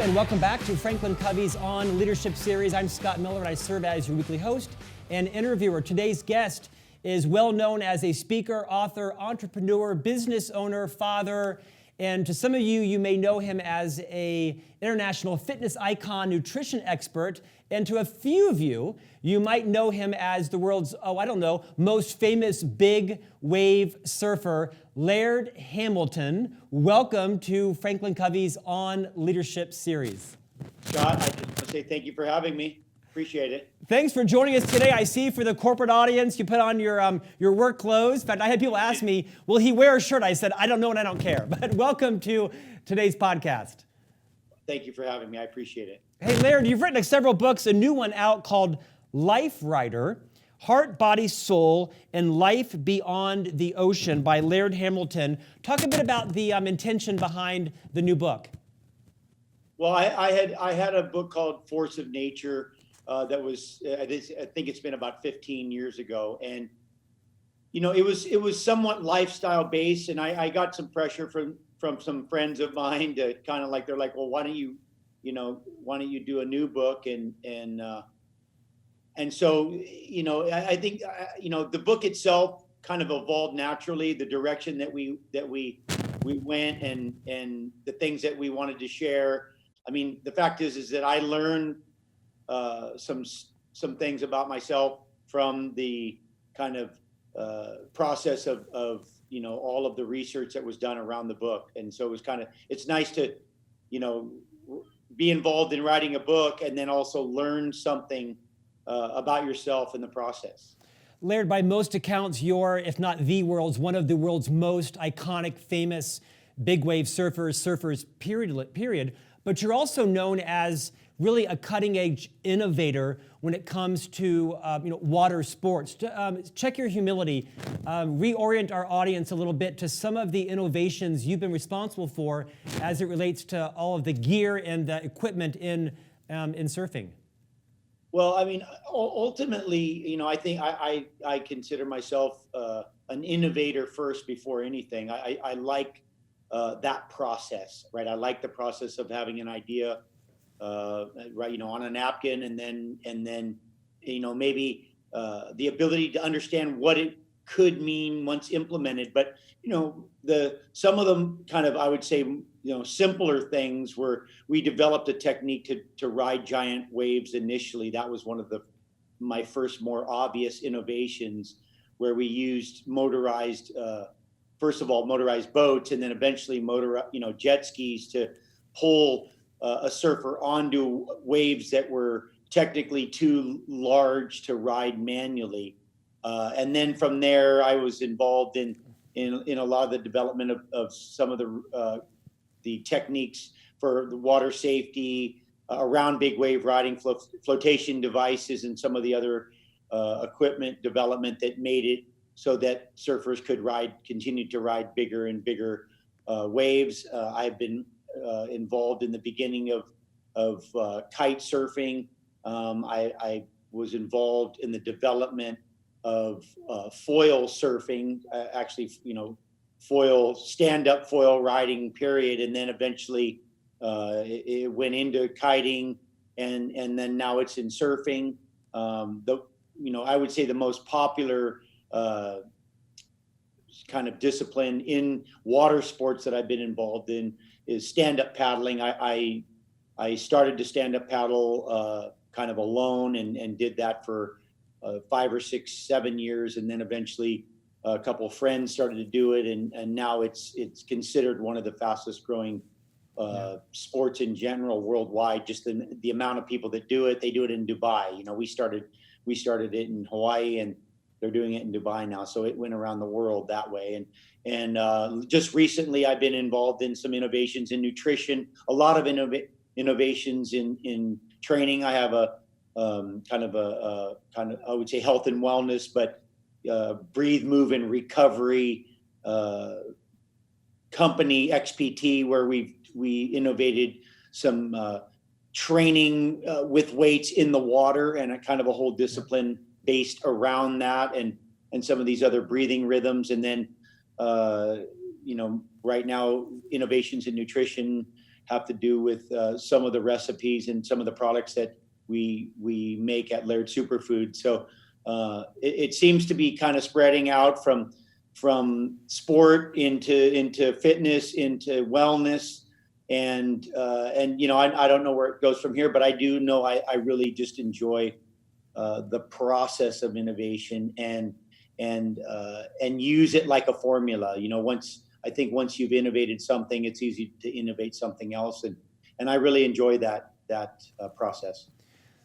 and welcome back to FranklinCovey's On Leadership series. I'm Scott Miller, and I serve as your weekly host and interviewer. Today's guest is well known as a speaker, author, entrepreneur, business owner, father, and to some of you, you may know him as an international fitness icon, nutrition expert, and to a few of you, you might know him as the world's, most famous big wave surfer, Laird Hamilton. Welcome to FranklinCovey's On Leadership series. Scott, I just want to say thank you for having me. Appreciate it. Thanks for joining us today. I see for the corporate audience, you put on your work clothes. In fact, I had people ask me, will he wear a shirt? I said, I don't know and I don't care. But welcome to today's podcast. Thank you for having me. I appreciate it. Hey, Laird, you've written several books, a new one out called Life Writer, Heart, Body, Soul, and Life Beyond the Ocean by Laird Hamilton. Talk a bit about the intention behind the new book. Well, I had a book called Force of Nature that was, I think it's been about 15 years ago. And, you know, it was somewhat lifestyle based. And I got some pressure from some friends of mine to kind of like, they're like, well, why don't you do a new book? And so, you know, I think, the book itself kind of evolved naturally, the direction that we went and the things that we wanted to share. I mean, the fact is that I learned some things about myself from the kind of process of all of the research that was done around the book. And so it's nice to, be involved in writing a book and then also learn something about yourself in the process. Laird, by most accounts, you're, if not the world's, one of the world's most iconic, famous big wave surfers, period. But you're also known as really a cutting-edge innovator when it comes to water sports. Check your humility. Reorient our audience a little bit to some of the innovations you've been responsible for as it relates to all of the gear and the equipment in surfing. Well, I mean, ultimately, I think I consider myself an innovator first before anything. I like that process, right? I like the process of having an idea, on a napkin, and then, maybe the ability to understand what it could mean once implemented. But some of them kind of, I would say, simpler things where we developed a technique to ride giant waves initially. That was one of my first more obvious innovations, where we used motorized, first of all, motorized boats, and then eventually jet skis to pull a surfer onto waves that were technically too large to ride manually. And then from there, I was involved in a lot of the development of some of the techniques for the water safety around big wave riding, flotation devices, and some of the other equipment development that made it so that surfers could continue to ride bigger and bigger waves. I've been involved in the beginning of kite surfing. I was involved in the development of foil surfing, stand-up foil riding, period. And then eventually it went into kiting, and then now it's in surfing. I would say the most popular kind of discipline in water sports that I've been involved in is stand-up paddling. I started to stand-up paddle kind of alone and did that for 5 or 6, 7 years, and then eventually a couple of friends started to do it, and now it's considered one of the fastest growing sports in general worldwide. Just the amount of people that do it. They do it in Dubai. We started it in Hawaii, and they're doing it in Dubai now. So it went around the world that way. And just recently, I've been involved in some innovations in nutrition. A lot of innovations in training. I have a kind of I would say health and wellness, but breathe, move, and recovery company, XPT, where we innovated some training with weights in the water, and a kind of a whole discipline based around that, and some of these other breathing rhythms. And then right now, innovations in nutrition have to do with some of the recipes and some of the products that we make at Laird Superfood. So it seems to be kind of spreading out from sport into fitness, into wellness. And I don't know where it goes from here, but I do know I really just enjoy the process of innovation and use it like a formula. Once you've innovated something, it's easy to innovate something else, and I really enjoy that process.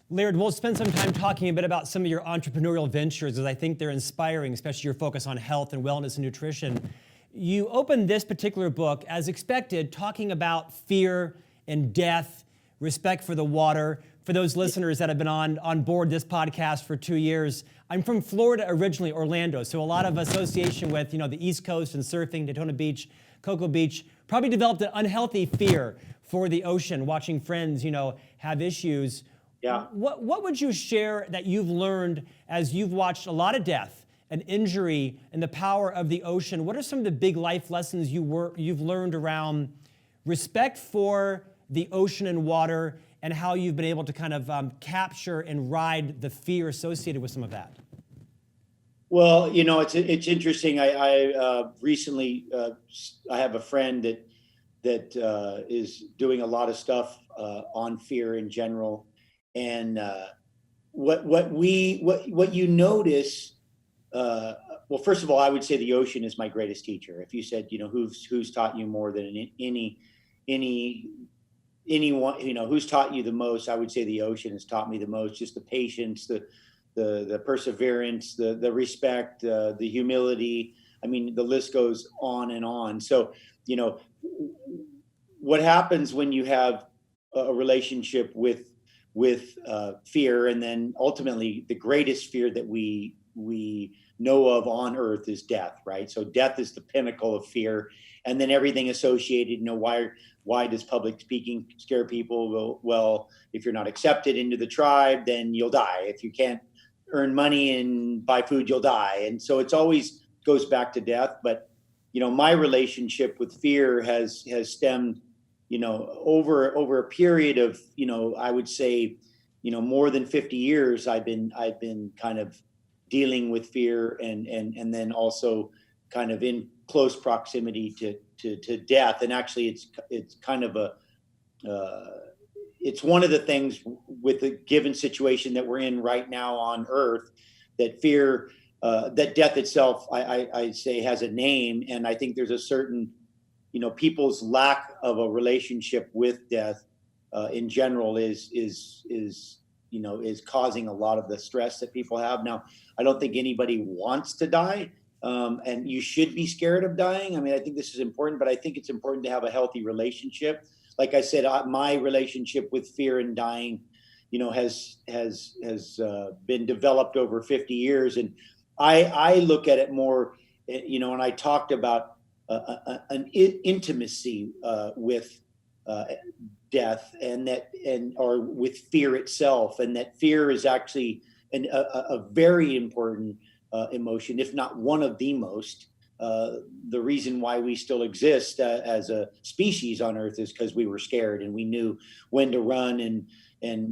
Laird, we'll spend some time talking a bit about some of your entrepreneurial ventures, as I think they're inspiring, especially your focus on health and wellness and nutrition. You opened this particular book, as expected, talking about fear and death, respect for the water. For those listeners that have been on board this podcast for 2 years, I'm from Florida originally, Orlando, so a lot of association with the East Coast and surfing, Daytona Beach, Cocoa Beach. Probably developed an unhealthy fear for the ocean, watching friends have issues. Yeah. What would you share that you've learned as you've watched a lot of death and injury and the power of the ocean? What are some of the big life lessons you've learned around respect for the ocean and water, and how you've been able to kind of capture and ride the fear associated with some of that? Well, it's interesting. I recently I have a friend that is doing a lot of stuff on fear in general, and what you notice. Well, first of all, I would say the ocean is my greatest teacher. If you said, who's taught you more than anyone, who's taught you the most, I would say the ocean has taught me the most. Just the patience, the perseverance, the respect, the humility. I mean, the list goes on and on. So, what happens when you have a relationship with fear, and then ultimately the greatest fear that we know of on earth is death, right? So death is the pinnacle of fear, and then everything associated. Why does public speaking scare people? Well, if you're not accepted into the tribe, then you'll die. If you can't earn money and buy food, you'll die. And so it's always goes back to death. But my relationship with fear has stemmed, over a period of, I would say, more than 50 years. I've been kind of dealing with fear, and then also kind of in close proximity to death. And actually it's kind of it's one of the things with the given situation that we're in right now on earth, that fear, that death itself, I say, has a name. And I think there's a certain, people's lack of a relationship with death in general is causing a lot of the stress that people have. Now, I don't think anybody wants to die. And you should be scared of dying. I mean, I think this is important, but I think it's important to have a healthy relationship. Like I said, my relationship with fear and dying, has been developed over 50 years. And I look at it more, and I talked about an intimacy with death, or with fear itself, and that fear is actually a very important emotion, if not one of the most. The reason why we still exist as a species on Earth is because we were scared, and we knew when to run, and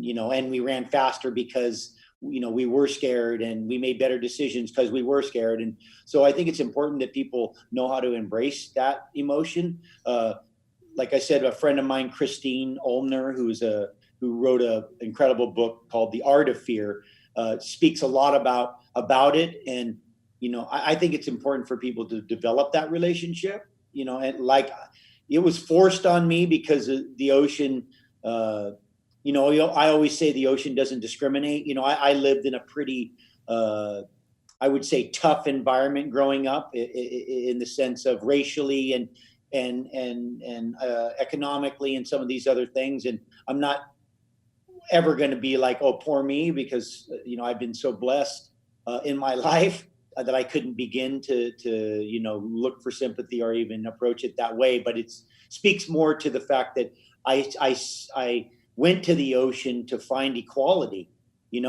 we ran faster because we were scared, and we made better decisions because we were scared. And so I think it's important that people know how to embrace that emotion. Like I said, a friend of mine, Christine Olmner, who wrote an incredible book called The Art of Fear, speaks a lot about it. And I think it's important for people to develop that relationship, and like it was forced on me because of the ocean. I always say the ocean doesn't discriminate. I lived in a pretty, I would say, tough environment growing up, in the sense of racially and economically and some of these other things. And I'm not ever going to be like, oh, poor me, because I've been so blessed in my life that I couldn't begin to look for sympathy or even approach it that way. But it speaks more to the fact that I went to the ocean to find equality, I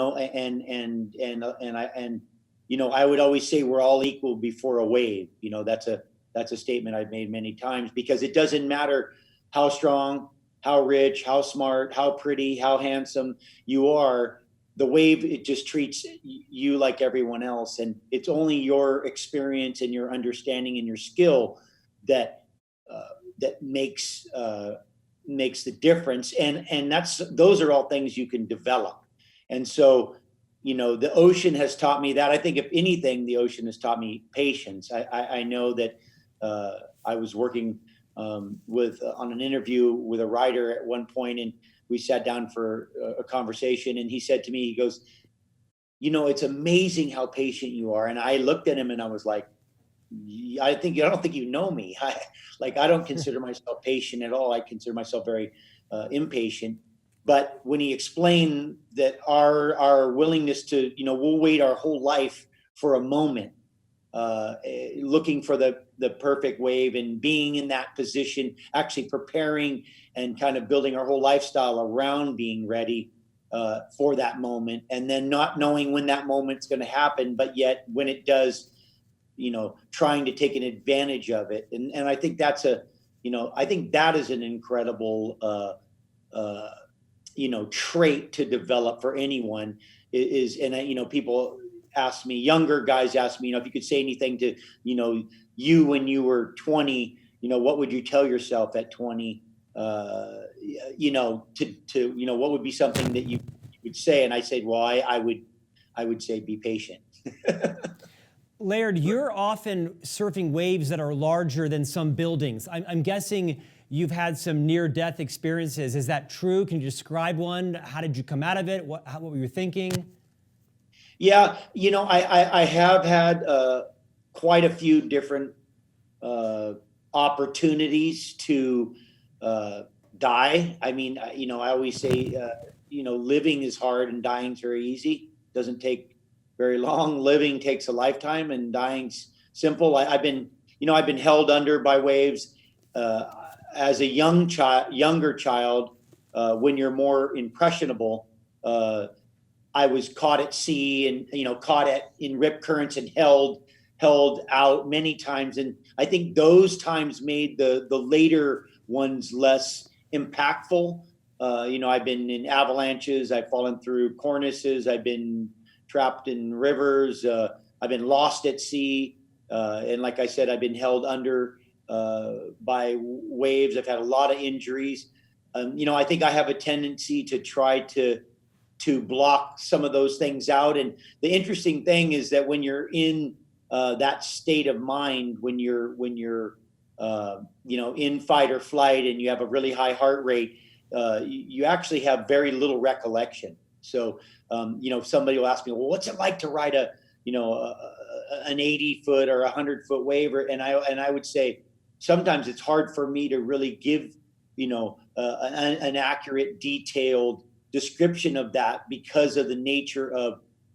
would always say we're all equal before a wave. That's a statement I've made many times, because it doesn't matter how strong, how rich, how smart, how pretty, how handsome you are, the wave, it just treats you like everyone else. And it's only your experience and your understanding and your skill that that makes the difference. And those are all things you can develop. And so, the ocean has taught me that. I think if anything, the ocean has taught me patience. I know that I was working on an interview with a writer at one point, and we sat down for a conversation, and he said to me, he goes, it's amazing how patient you are. And I looked at him and I was like, I don't think you know me. I don't consider myself patient at all. I consider myself very impatient. But when he explained that our willingness to, we'll wait our whole life for a moment, looking for the perfect wave and being in that position, actually preparing and kind of building our whole lifestyle around being ready for that moment, and then not knowing when that moment's going to happen, but yet when it does, trying to take an advantage of it. And I think I think that is an incredible, trait to develop for anyone people ask me, younger guys ask me, if you could say anything to, you when you were 20, what would you tell yourself at 20? What would be something that you would say? And I said, well, I would say be patient. Laird, you're often surfing waves that are larger than some buildings. I'm guessing you've had some near-death experiences. Is that true? Can you describe one? How did you come out of it? What were you thinking? Yeah, I have had quite a few different opportunities to die. I mean, I always say, living is hard and dying's very easy. Doesn't take very long. Living takes a lifetime, and dying's simple. I've been held under by waves as a younger child. When you're more impressionable, I was caught at sea and caught in rip currents and held out many times. And I think those times made the later ones less impactful. I've been in avalanches. I've fallen through cornices. I've been trapped in rivers. I've been lost at sea. And like I said, I've been held under by waves. I've had a lot of injuries. I think I have a tendency to try to block some of those things out. And the interesting thing is that when you're in that state of mind, when you're in fight or flight and you have a really high heart rate, you actually have very little recollection. So, somebody will ask me, well, what's it like to ride an 80-foot or 100-foot wave? And I would say sometimes it's hard for me to really give, an accurate, detailed description of that because of the nature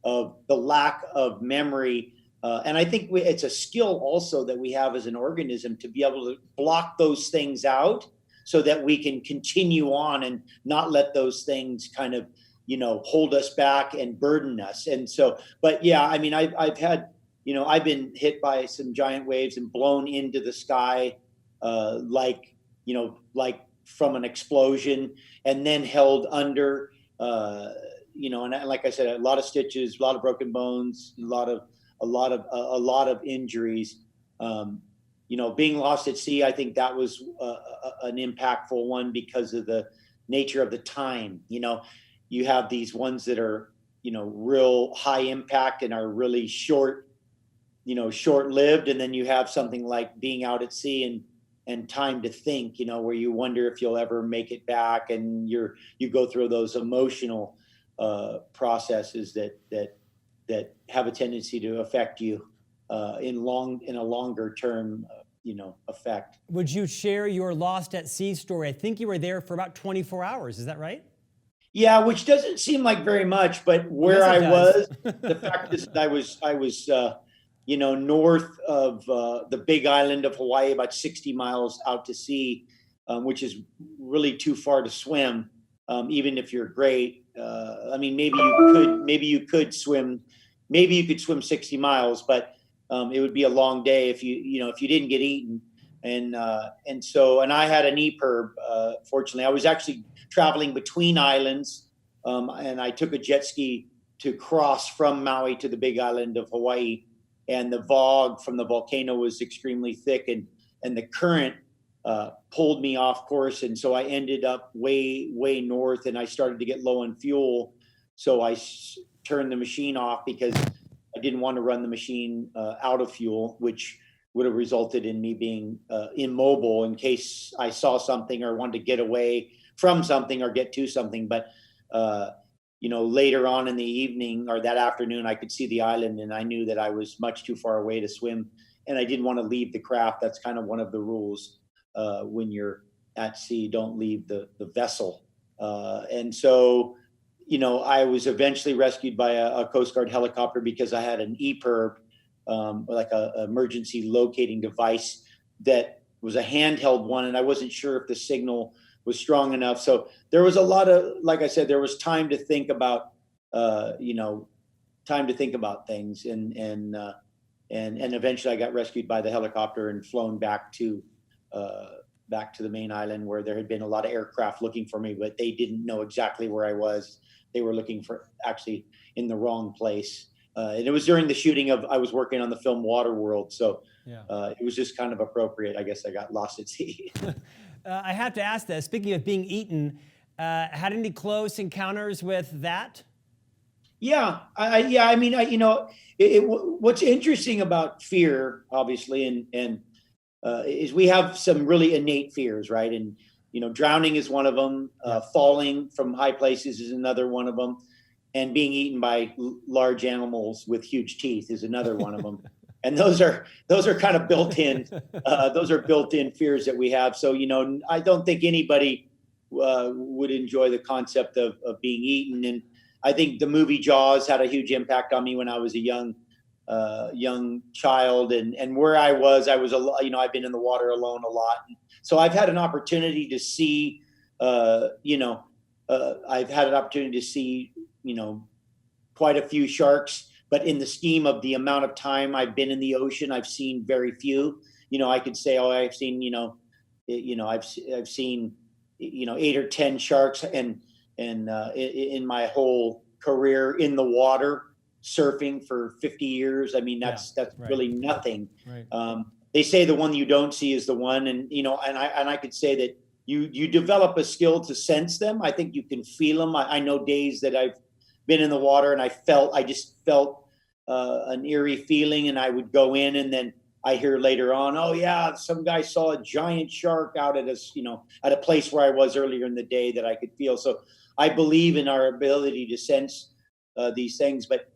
of the lack of memory. And I think it's a skill also that we have as an organism to be able to block those things out so that we can continue on and not let those things kind of, hold us back and burden us. And so, but yeah, I mean, I've had, I've been hit by some giant waves and blown into the sky, like from an explosion, and then held under, and like I said, a lot of stitches, a lot of broken bones, a lot of injuries. Being lost at sea, I think that was an impactful one because of the nature of the time. You have these ones that are, real high impact and are really short-lived. And then you have something like being out at sea and time to think, where you wonder if you'll ever make it back. And you go through those emotional processes that have a tendency to affect you in a longer term, effect. Would you share your lost at sea story? I think you were there for about 24 hours. Is that right? Yeah, which doesn't seem like very much, but where I was, the fact is that I was north of the big island of Hawaii, about 60 miles out to sea, which is really too far to swim, even if you're great. I mean, maybe you could swim 60 miles, but it would be a long day if you didn't get eaten. And I had an EPIRB. Fortunately, I was actually traveling between islands, and I took a jet ski to cross from Maui to the Big Island of Hawaii, and the fog from the volcano was extremely thick, and the current pulled me off course, and so I ended up way north, and I started to get low on fuel, so I turned the machine off because I didn't want to run the machine out of fuel, which would have resulted in me being immobile in case I saw something or wanted to get away from something or get to something. But later on in the evening or that afternoon, I could see the island, and I knew that I was much too far away to swim, and I didn't want to leave the craft. That's kind of one of the rules when you're at sea: don't leave the vessel. And so, I was eventually rescued by a Coast Guard helicopter because I had an EPIRB, like a emergency locating device that was a handheld one, and I wasn't sure if the signal was strong enough. So there was a lot of, like I said, there was time to think about, things, and eventually I got rescued by the helicopter and flown back to the main island, where there had been a lot of aircraft looking for me, but they didn't know exactly where I was. They were looking for actually in the wrong place. And it was during the shooting I was working on the film Waterworld. So it was just kind of appropriate. I guess I got lost at sea. I have to ask this. Speaking of being eaten, had any close encounters with that? Yeah. What's interesting about fear, obviously, and is we have some really innate fears, right? And, drowning is one of them. Falling from high places is another one of them. And being eaten by large animals with huge teeth is another one of them. And those are kind of built in. Those are built-in fears that we have. So, I don't think anybody would enjoy the concept of being eaten. And I think the movie Jaws had a huge impact on me when I was a young child. And where I was I've been in the water alone a lot. So I've had an opportunity to see, quite a few sharks, but in the scheme of the amount of time I've been in the ocean, I've seen very few. I could say, I've seen, I've seen, 8 or 10 sharks, and in my whole career in the water, surfing for 50 years. I mean, that's right. Really nothing. Right. They say the one you don't see is the one, and I could say that you develop a skill to sense them. I think you can feel them. I know days that I've been in the water and I just felt an eerie feeling, and I would go in, and then I hear later on, oh yeah, some guy saw a giant shark out at at a place where I was earlier in the day that I could feel. So I believe in our ability to sense these things. But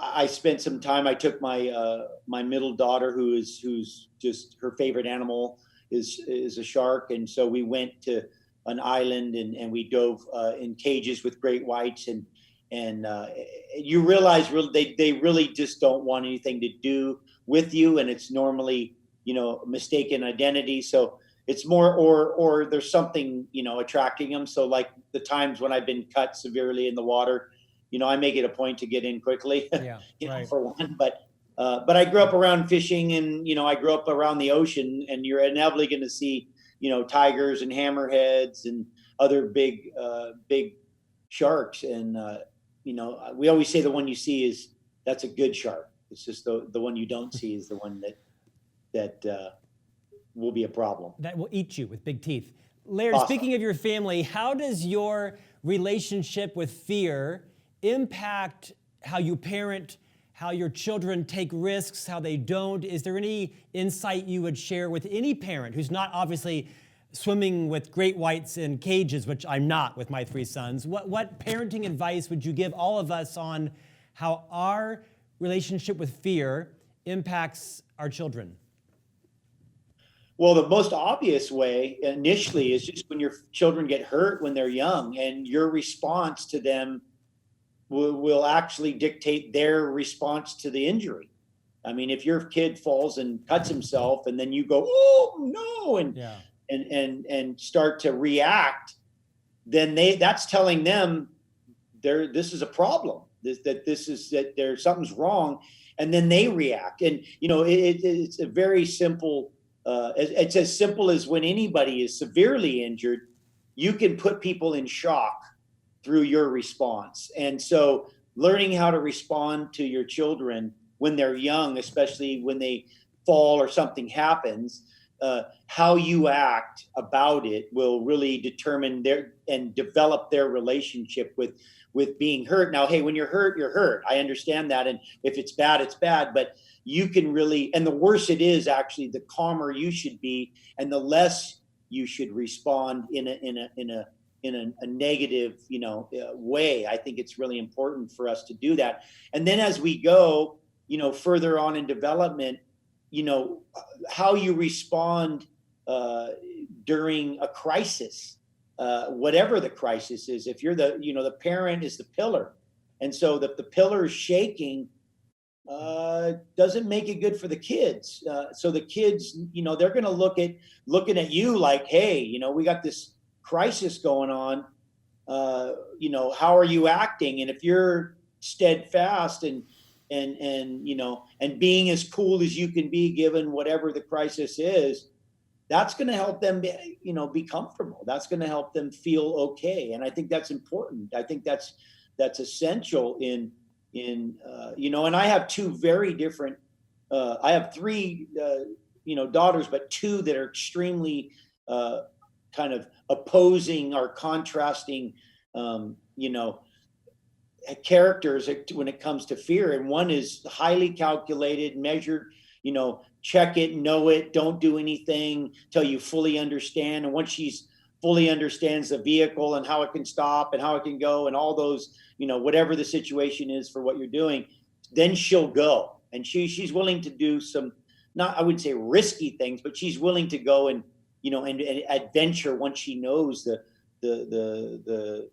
I spent some time. I took my middle daughter, who's just her favorite animal is a shark, and so we went to an island and we dove in cages with great whites, and you realize they really just don't want anything to do with you, and it's normally mistaken identity. So it's more or there's something attracting them. So like the times when I've been cut severely in the water, I make it a point to get in quickly. Right. For one, but I grew up around fishing, and I grew up around the ocean, and you're inevitably going to see tigers and hammerheads and other big sharks, and we always say the one you see that's a good shark. It's just the one you don't see is the one that will be a problem. That will eat you with big teeth. Laird, awesome. Speaking of your family, how does your relationship with fear impact how you parent, how your children take risks, how they don't? Is there any insight you would share with any parent who's not obviously swimming with great whites in cages, which I'm not with my 3 sons? What parenting advice would you give all of us on how our relationship with fear impacts our children? Well, the most obvious way initially is just when your children get hurt when they're young, and your response to them will actually dictate their response to the injury. I mean, if your kid falls and cuts himself, and then you go, oh no, and start to react, then that's telling them this is a problem, that there's something's wrong, and then they react. And it's a very simple it's as simple as when anybody is severely injured, you can put people in shock through your response. And so learning how to respond to your children when they're young, especially when they fall or something happens, how you act about it will really determine their and develop their relationship with being hurt. Now, hey, when you're hurt, you're hurt. I understand that. And if it's bad, it's bad. But you can really, and the worse it is, actually, the calmer you should be, and the less you should respond in a negative, way. I think it's really important for us to do that. And then as we go, further on in development, how you respond during a crisis, whatever the crisis is. If you're the parent is the pillar, and so the pillar is shaking, doesn't make it good for the kids. So the kids, they're going to looking at you like, hey, we got this crisis going on. How are you acting? And if you're steadfast and being as cool as you can be given whatever the crisis is, that's going to help them be comfortable. That's going to help them feel okay. And I think that's important. I think that's essential in and I have two very different, I have three, daughters, but two that are extremely kind of opposing or contrasting, characters when it comes to fear. And one is highly calculated, measured, check it, know it, don't do anything till you fully understand. And once she's fully understands the vehicle and how it can stop and how it can go and all those, whatever the situation is for what you're doing, then she'll go. And she's willing to do some, not, I wouldn't say risky things, but she's willing to go and adventure once she knows the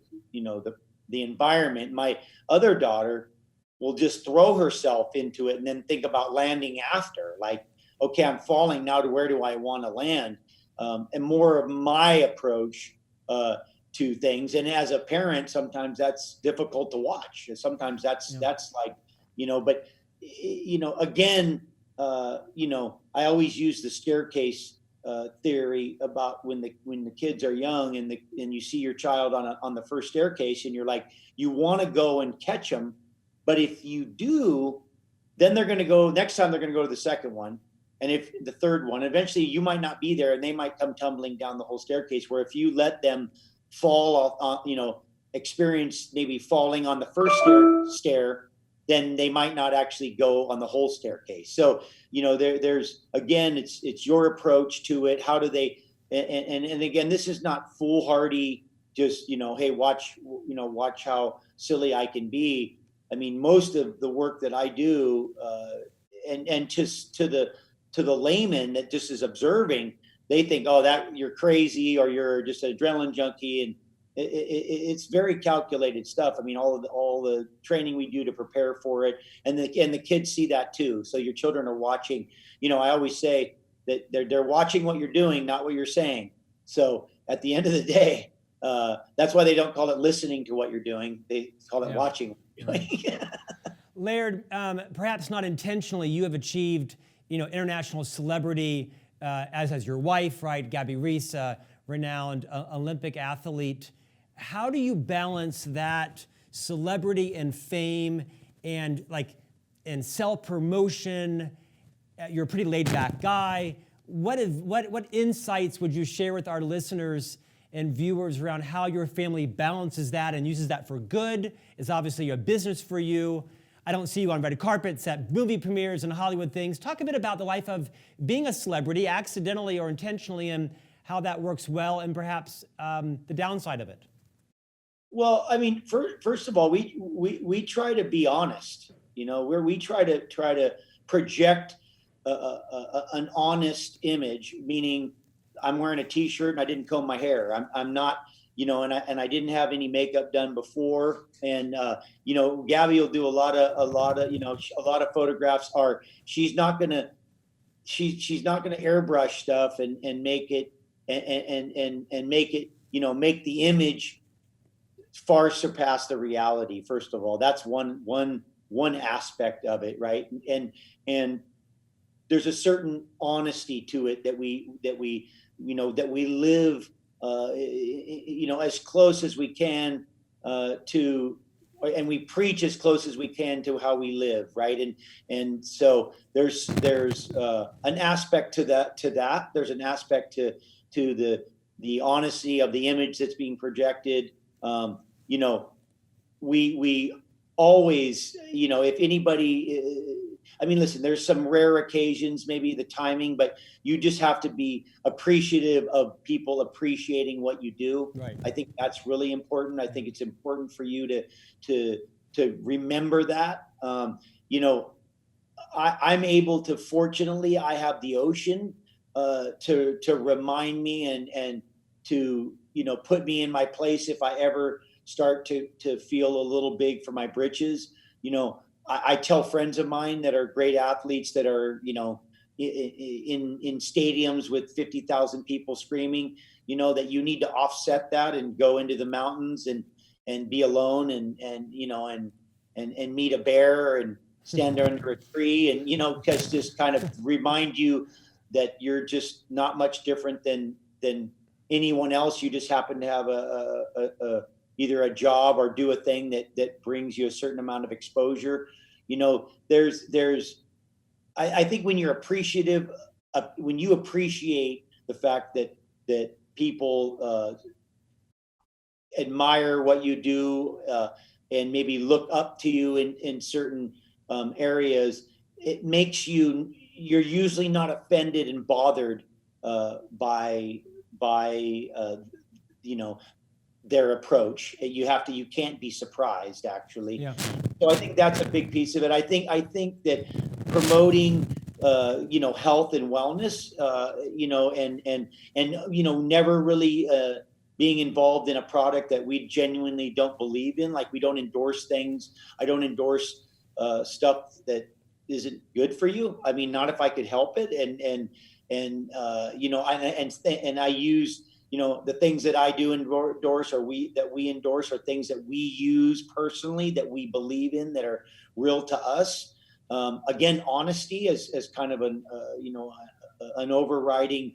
environment. My other daughter will just throw herself into it and then think about landing after, like, okay, I'm falling now, to where do I want to land? And more of my approach to things. And as a parent, sometimes that's difficult to watch. Sometimes that's like, but again, I always use the staircase theory about when the kids are young and you see your child on the first staircase and you're like, you want to go and catch them. But if you do, then they're going to go, next time they're going to go to the second one. And if the third one, eventually you might not be there and they might come tumbling down the whole staircase, where if you let them fall off, experience maybe falling on the first stair, then they might not actually go on the whole staircase. So, there's, again, it's your approach to it. How do they, and again, this is not foolhardy, just, hey, watch how silly I can be. I mean, most of the work that I do, and just to the layman that just is observing, they think, oh, that you're crazy or you're just an adrenaline junkie. And it's very calculated stuff. I mean, all the training we do to prepare for it, and the kids see that too. So your children are watching. I always say that they're watching what you're doing, not what you're saying. So at the end of the day, that's why they don't call it listening to what you're doing. They call it watching what you're doing. Laird, perhaps not intentionally, you have achieved international celebrity, as has your wife, right? Gabby Reese, renowned Olympic athlete. How do you balance that celebrity and fame and self-promotion? You're a pretty laid-back guy. What insights would you share with our listeners and viewers around how your family balances that and uses that for good? It's obviously a business for you. I don't see you on red carpets at movie premieres and Hollywood things. Talk a bit about the life of being a celebrity, accidentally or intentionally, and how that works well, and perhaps the downside of it. Well, I mean, first of all, we try to be honest. Where we try to project an honest image, meaning I'm wearing a T-shirt and I didn't comb my hair. I'm not. And I didn't have any makeup done before. And, Gabby will do a lot of photographs she's not going to airbrush stuff and make it and make it, make the image far surpass the reality. First of all, that's one aspect of it. Right. And there's a certain honesty to it that we live, as close as we can to, and we preach as close as we can to how we live, right? And so there's an aspect to that. There's an aspect to the honesty of the image that's being projected. We always, if anybody, listen, there's some rare occasions, maybe the timing, but you just have to be appreciative of people appreciating what you do. Right. I think that's really important. I think it's important for you to remember that. I'm able to, fortunately, I have the ocean to remind me and to, put me in my place if I ever start to feel a little big for my britches. I tell friends of mine that are great athletes that are, in stadiums with 50,000 people screaming, that you need to offset that and go into the mountains and be alone and meet a bear and stand under a tree and, just kind of remind you that you're just not much different than anyone else. You just happen to have either a job or do a thing that brings you a certain amount of exposure. I think when you're appreciative, when you appreciate the fact that people admire what you do and maybe look up to you in certain areas, it makes you're usually not offended and bothered by their approach. You can't be surprised, actually. Yeah. So I think that's a big piece of it. I think that promoting health and wellness, and never really being involved in a product that we genuinely don't believe in. Like, we don't endorse things. I don't endorse stuff that isn't good for you. Not if I could help it. And I use, the things that I do endorse that we endorse are things that we use personally, that we believe in, that are real to us. Again, honesty as kind of an overriding,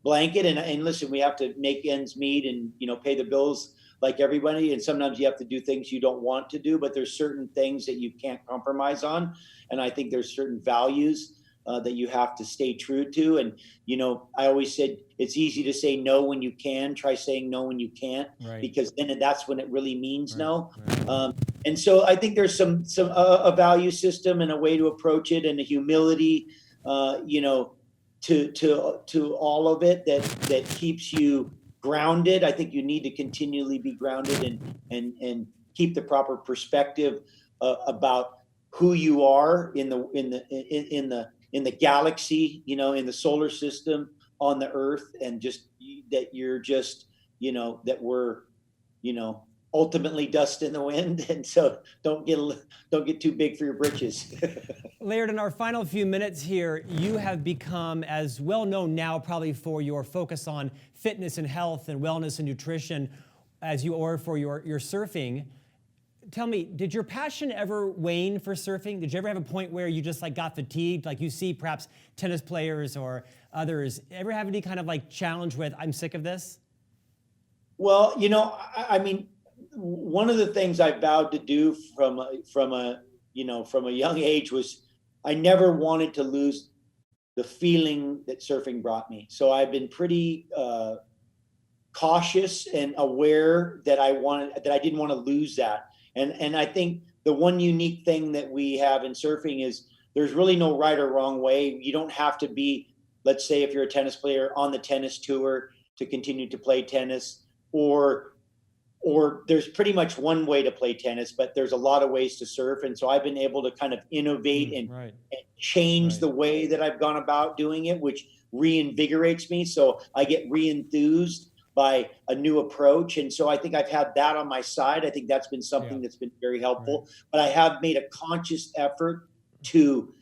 blanket. And listen, we have to make ends meet and, pay the bills like everybody. And sometimes you have to do things you don't want to do, but there's certain things that you can't compromise on. And I think there's certain values that you have to stay true to. And, I always said, it's easy to say no when you can. Try saying no when you can't, right. Because then that's when it really means right. no. Right. And so I think there's some a value system and a way to approach it, and a humility, to all of it that keeps you grounded. I think you need to continually be grounded and keep the proper perspective about who you are in the galaxy, in the solar system, on the Earth, and just that you're just, that we're, ultimately dust in the wind. And so don't get too big for your britches. Laird, in our final few minutes here, you have become as well known now probably for your focus on fitness and health and wellness and nutrition as you are for your surfing. Tell me, did your passion ever wane for surfing? Did you ever have a point where you just got fatigued? Like you see perhaps tennis players or others, ever have any kind of challenge with, I'm sick of this? Well, one of the things I vowed to do from a young age was I never wanted to lose the feeling that surfing brought me. So I've been pretty cautious and aware that I didn't want to lose that. And I think the one unique thing that we have in surfing is there's really no right or wrong way. You don't have to be, let's say if you're a tennis player, on the tennis tour to continue to play tennis, or there's pretty much one way to play tennis, but there's a lot of ways to surf. And so I've been able to kind of innovate and change the way that I've gone about doing it, which reinvigorates me. So I get re-enthused by a new approach. And so I think I've had that on my side. I think that's been something that's been very helpful. Right. But I have made a conscious effort to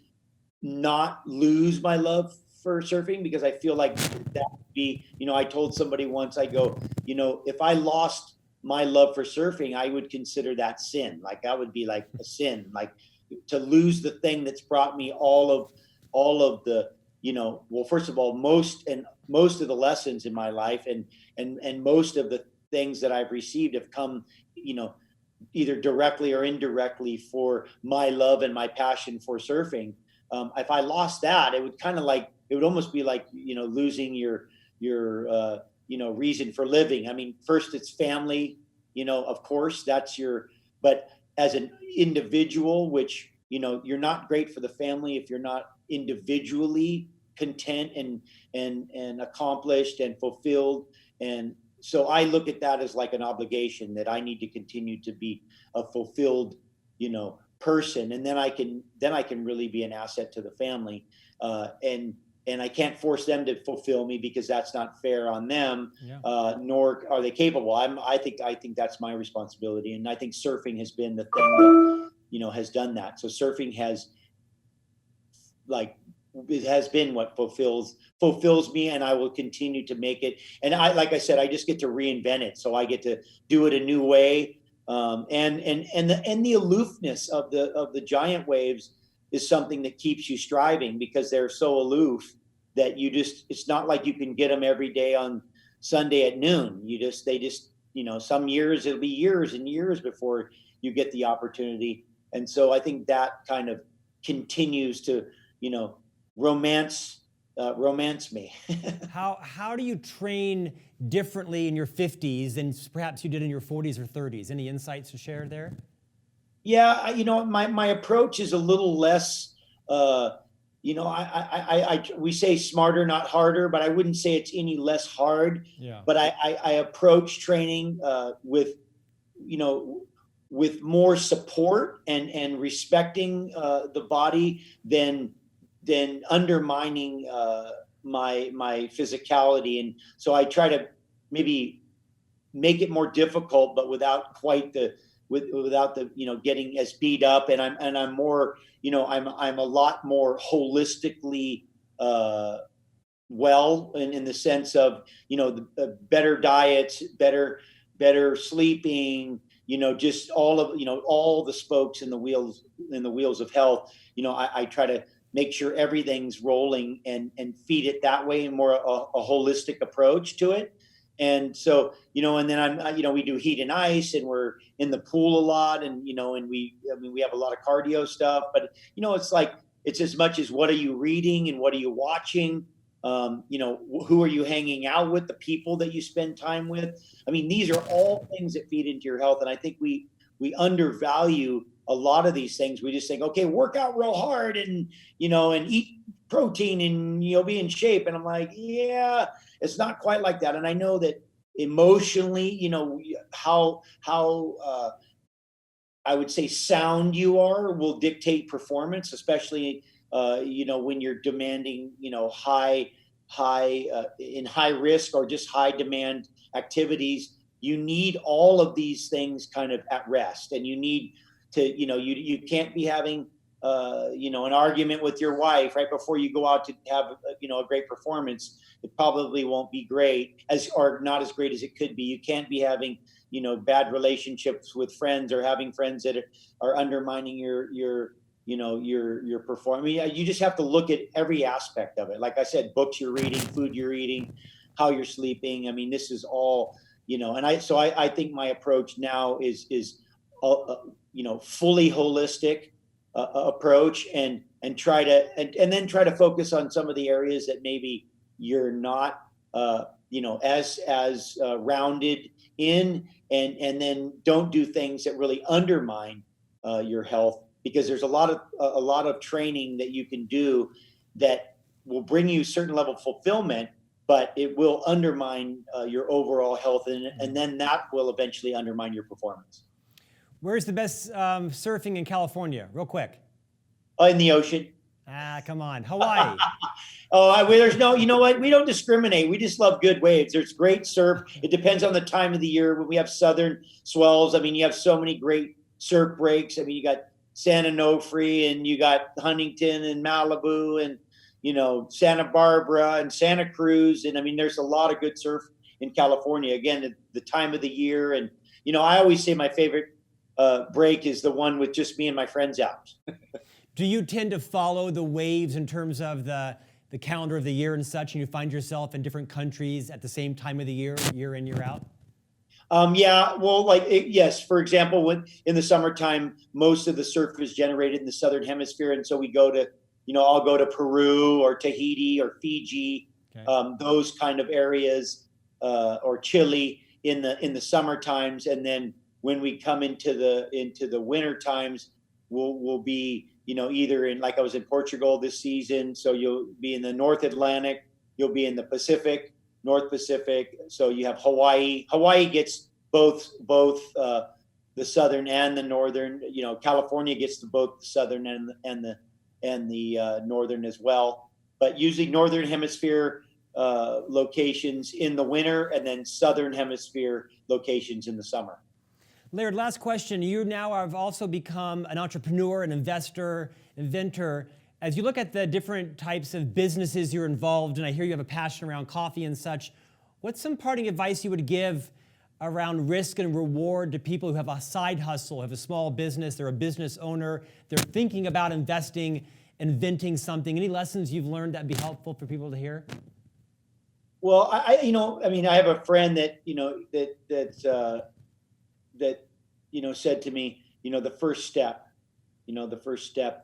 not lose my love for surfing, because I feel like that would be, I told somebody once, I go, if I lost my love for surfing, I would consider that sin. Like that would be like a sin, like to lose the thing that's brought me all all of the, well, first of all, most of the lessons in my life and most of the things that I've received have come, either directly or indirectly for my love and my passion for surfing. If I lost that, it would almost be like, losing your reason for living. I mean, first it's family, of course, but as an individual, which, you're not great for the family if you're not individually content and accomplished and fulfilled. And so I look at that as like an obligation that I need to continue to be a fulfilled, person. And then I can really be an asset to the family. And I can't force them to fulfill me because that's not fair on them. Yeah. Nor are they capable. I think that's my responsibility. And I think surfing has been the thing that, has done that. So surfing it has been what fulfills me, and I will continue to make it. And like I said, I just get to reinvent it. So I get to do it a new way. And the aloofness of the giant waves is something that keeps you striving, because they're so aloof that it's not like you can get them every day on Sunday at noon. Some years it'll be years and years before you get the opportunity. And so I think that kind of continues to, romance me. How do you train differently in your 50s than perhaps you did in your 40s or 30s? Any insights to share there? Yeah, my approach is a little less, we say smarter, not harder, but I wouldn't say it's any less hard. Yeah. But I approach training with more support and respecting the body than undermining my physicality. And so I try to maybe make it more difficult, but without getting as beat up. And I'm more, I'm a lot more holistically well in the sense of, the better diets, better sleeping, just all the spokes in the wheels of health. I try to make sure everything's rolling and feed it that way, and more a holistic approach to it. And so, and then we do heat and ice, and we're in the pool a lot, and, and we have a lot of cardio stuff, but, it's as much as what are you reading and what are you watching? Who are you hanging out with, the people that you spend time with? I mean, these are all things that feed into your health. And I think we undervalue a lot of these things. We just think, okay, work out real hard and eat protein and, be in shape. And I'm like, yeah, it's not quite like that. And I know that emotionally, how I would say sound you are will dictate performance, especially, when you're demanding, high in high risk or just high demand activities. You need all of these things kind of at rest, and you need to, you can't be having, an argument with your wife right before you go out to have, a great performance. It probably won't be great or not as great as it could be. You can't be having, bad relationships with friends, or having friends that are undermining your performance. I mean, you just have to look at every aspect of it. Like I said, books you're reading, food you're eating, how you're sleeping. I mean, this is all, and I think my approach now is fully holistic approach, and then try to focus on some of the areas that maybe you're not, as rounded in, and then don't do things that really undermine your health, because there's a lot of training that you can do that will bring you a certain level of fulfillment, but it will undermine your overall health, and then that will eventually undermine your performance. Where's the best surfing in California? Real quick. In the ocean. Come on, Hawaii. There's no, you know what? We don't discriminate. We just love good waves. There's great surf. It depends on the time of the year. When we have southern swells, I mean, you have so many great surf breaks. I mean, you got Santa Onofre, and you got Huntington and Malibu, and, Santa Barbara and Santa Cruz. And I mean, there's a lot of good surf in California. Again, the time of the year. And, I always say my favorite break is the one with just me and my friends out. Do you tend to follow the waves in terms of the calendar of the year and such, and you find yourself in different countries at the same time of the year, year in, year out? Yeah, well, yes. For example, when in the summertime, most of the surf is generated in the southern hemisphere, and so we go to, I'll go to Peru or Tahiti or Fiji, Okay. those kind of areas, or Chile in the summer times, and then when we come into the winter times, we'll be, either in, like I was in Portugal this season, so you'll be in the North Atlantic, you'll be in the Pacific, North Pacific. So you have Hawaii. Hawaii gets both the southern and the northern. California gets to both the southern and the northern as well. But usually northern hemisphere locations in the winter, and then southern hemisphere locations in the summer. Laird, last question. You now have also become an entrepreneur, an investor, inventor. As you look at the different types of businesses you're involved in, I hear you have a passion around coffee and such. What's some parting advice you would give around risk and reward to people who have a side hustle, have a small business, they're a business owner, they're thinking about investing, inventing something? Any lessons you've learned that'd be helpful for people to hear? Well, I have a friend that, said to me, the first step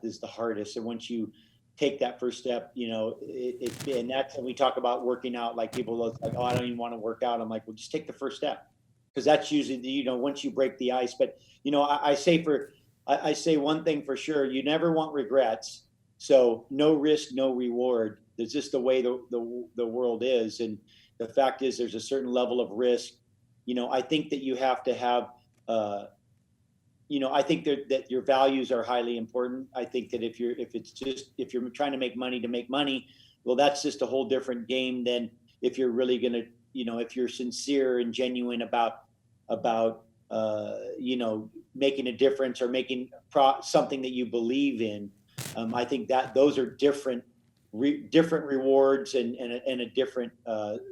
is the hardest. And once you take that first step, and that's when we talk about working out, like people like, oh, I don't even want to work out. I'm like, well, just take the first step. Because that's usually, once you break the ice. But, I say one thing for sure, you never want regrets. So no risk, no reward. It's just the way the world is. And the fact is there's a certain level of risk. I think that you have to have, I think that your values are highly important. I think that if you're trying to make money, well, that's just a whole different game than if you're really going to, if you're sincere and genuine about making a difference or making something that you believe in. I think that those are different rewards and a different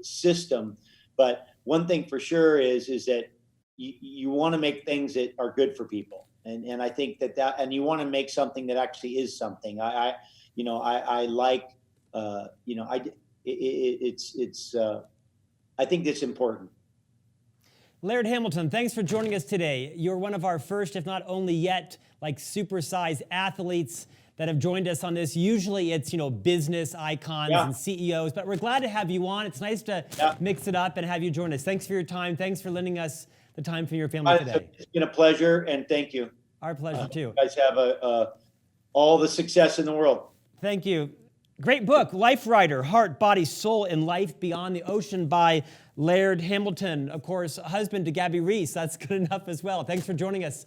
system. But one thing for sure is that you want to make things that are good for people. And I think that and you want to make something that actually is something. I think it's important. Laird Hamilton, thanks for joining us today. You're one of our first, if not only yet, supersized athletes that have joined us on this. Usually it's, business icons and CEOs, but we're glad to have you on. It's nice to mix it up and have you join us. Thanks for your time. Thanks for lending us the time for your family today. It's been a pleasure, and thank you. Our pleasure too. You guys have all the success in the world. Thank you. Great book, Life Writer, Heart, Body, Soul, and Life Beyond the Ocean by Laird Hamilton. Of course, husband to Gabby Reese. That's good enough as well. Thanks for joining us.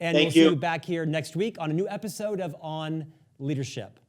And we'll see you back here next week on a new episode of On Leadership.